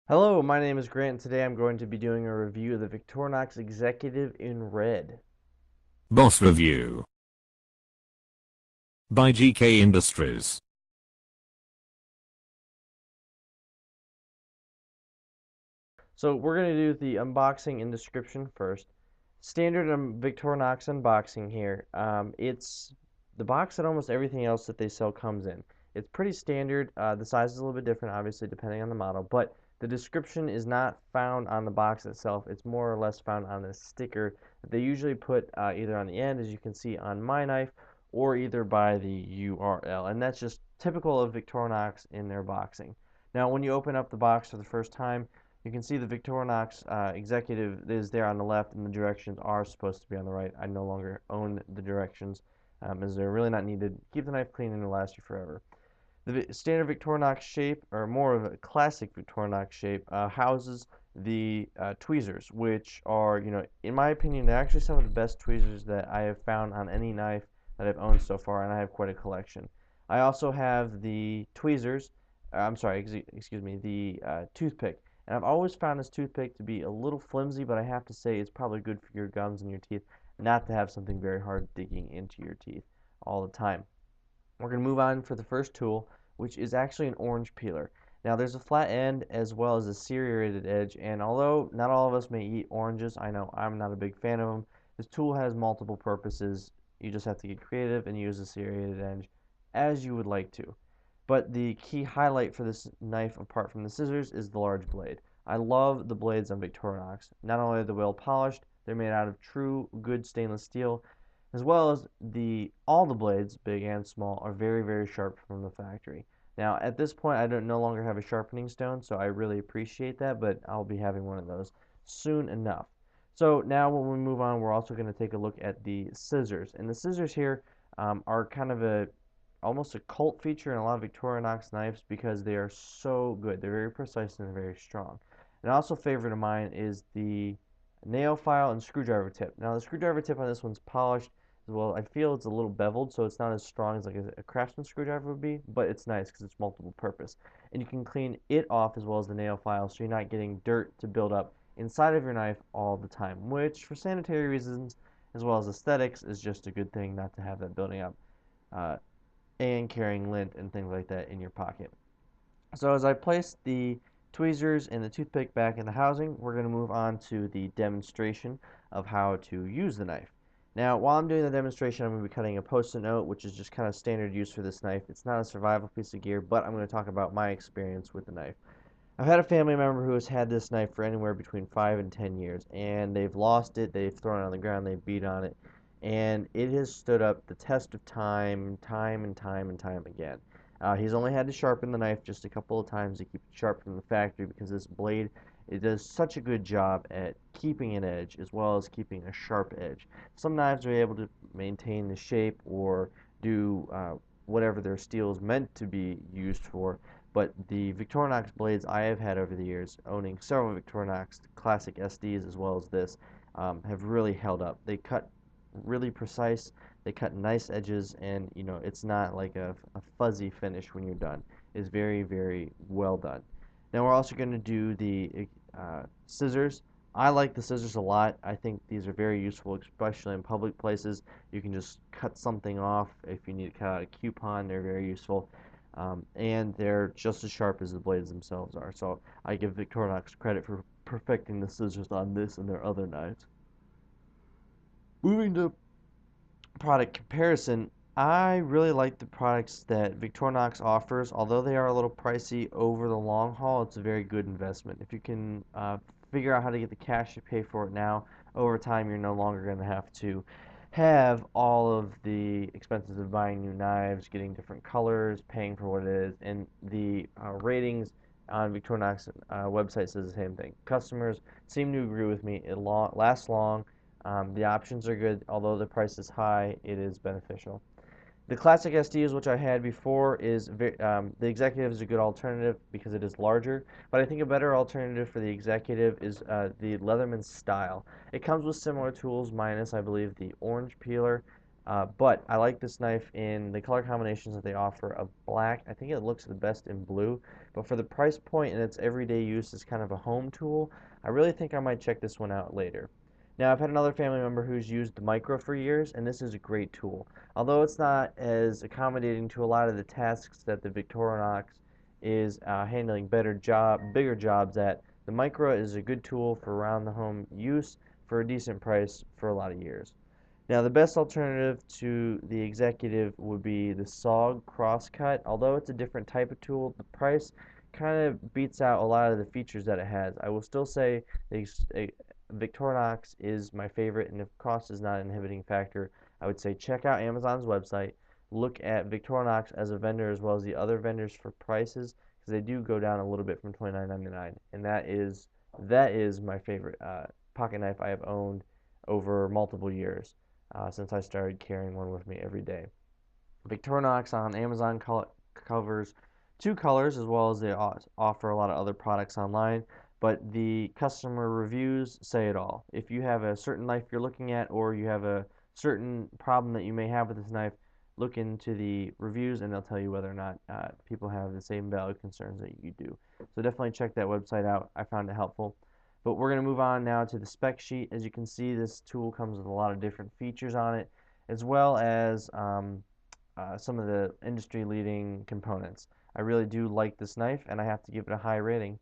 Hello, my name is Grant, and today I'm going to be doing a review of the Victorinox Executive in Red. Boss Review by GK Industries. So we're going to do the unboxing and description first. Standard Victorinox unboxing here. It's the box that almost everything else that they sell comes in. It's pretty standard. The size is a little bit different, obviously, depending on the model, but the description is not found on the box itself. It's more or less found on a sticker that they usually put either on the end, as you can see on my knife, or either by the URL. And that's just typical of Victorinox in their boxing. Now, when you open up the box for the first time, you can see the Victorinox executive is there on the left, and the directions are supposed to be on the right. I no longer own the directions, as they're really not needed. Keep the knife clean and it'll last you forever. The standard Victorinox shape, or more of a classic Victorinox shape, houses the tweezers, which are, in my opinion, they're actually some of the best tweezers that I have found on any knife that I've owned so far, and I have quite a collection. I also have the tweezers, I'm sorry, excuse me, the toothpick. And I've always found this toothpick to be a little flimsy, but I have to say it's probably good for your gums and your teeth, not to have something very hard digging into your teeth all the time. We're going to move on for the first tool, which is actually an orange peeler. Now there's a flat end as well as a serrated edge, and although not all of us may eat oranges, I know I'm not a big fan of them, this tool has multiple purposes. You just have to get creative and use the serrated edge as you would like to. But the key highlight for this knife, apart from the scissors, is the large blade. I love the blades on Victorinox. Not only are they well polished, they're made out of true good stainless steel, as well as all the blades, big and small, are very sharp from the factory. Now, at this point, I don't no longer have a sharpening stone, so I really appreciate that, but I'll be having one of those soon enough. So now when we move on, we're also going to take a look at the scissors. And the scissors here are kind of almost a cult feature in a lot of Victorinox knives because they are so good. They're very precise and they're very strong. And also favorite of mine is the nail file and screwdriver tip. Now the screwdriver tip on this one's polished. Well, I feel it's a little beveled, so it's not as strong as like a Craftsman screwdriver would be, but it's nice because it's multiple purpose. And you can clean it off as well as the nail file, so you're not getting dirt to build up inside of your knife all the time, which for sanitary reasons as well as aesthetics is just a good thing not to have that building up uh, and carrying lint and things like that in your pocket. So as I place the tweezers and the toothpick back in the housing, we're going to move on to the demonstration of how to use the knife. Now, while I'm doing the demonstration, I'm going to be cutting a post-it note, which is just kind of standard use for this knife. It's not a survival piece of gear, but I'm going to talk about my experience with the knife. I've had a family member who has had this knife for anywhere between 5 and 10 years, and they've lost it, they've thrown it on the ground, they've beat on it, and it has stood up the test of time and time again. He's only had to sharpen the knife just a couple of times to keep it sharp from the factory because this blade, it does such a good job at keeping an edge as well as keeping a sharp edge. Some knives are able to maintain the shape or do whatever their steel is meant to be used for, but the Victorinox blades I have had over the years, owning several Victorinox classic SDs as well as this, have really held up. They cut really precise, they cut nice edges, and it's not like a fuzzy finish when you're done. It's very well done. Now we're also going to do the scissors. I like the scissors a lot. I think these are very useful, especially in public places. You can just cut something off if you need to cut out a coupon. They're very useful. And they're just as sharp as the blades themselves are. So I give Victorinox credit for perfecting the scissors on this and their other knives. Moving to product comparison, I really like the products that Victorinox offers. Although they are a little pricey over the long haul, it's a very good investment. If you can figure out how to get the cash to pay for it now, over time you're no longer going to have to have all of the expenses of buying new knives, getting different colors, paying for what it is, and the ratings on Victorinox website says the same thing. Customers seem to agree with me. It lasts long. The options are good, although the price is high, it is beneficial. The classic SDs, which I had before, the executive is a good alternative because it is larger, but I think a better alternative for the executive is the Leatherman style. It comes with similar tools, minus I believe the orange peeler But I like this knife in the color combinations that they offer of black. I think it looks the best in blue, but for the price point and its everyday use as kind of a home tool, I really think I might check this one out later. Now, I've had another family member who's used the micro for years, and this is a great tool. Although it's not as accommodating to a lot of the tasks that the Victorinox is handling bigger jobs at, the micro is a good tool for around the home use for a decent price for a lot of years. Now, the best alternative to the executive would be the SOG Crosscut. Although it's a different type of tool, the price kind of beats out a lot of the features that it has. I will still say the Victorinox is my favorite, and if cost is not an inhibiting factor, I would say check out Amazon's website. Look at Victorinox as a vendor as well as the other vendors for prices because they do go down a little bit from $29.99, and that is my favorite pocket knife I have owned over multiple years since I started carrying one with me every day. Victorinox on Amazon covers two colors as well as they offer a lot of other products online, but the customer reviews say it all. If you have a certain knife you're looking at or you have a certain problem that you may have with this knife, look into the reviews and they'll tell you whether or not people have the same value concerns that you do. So definitely check that website out. I found it helpful. But we're going to move on now to the spec sheet. As you can see, this tool comes with a lot of different features on it, as well as some of the industry leading components. I really do like this knife, and I have to give it a high rating.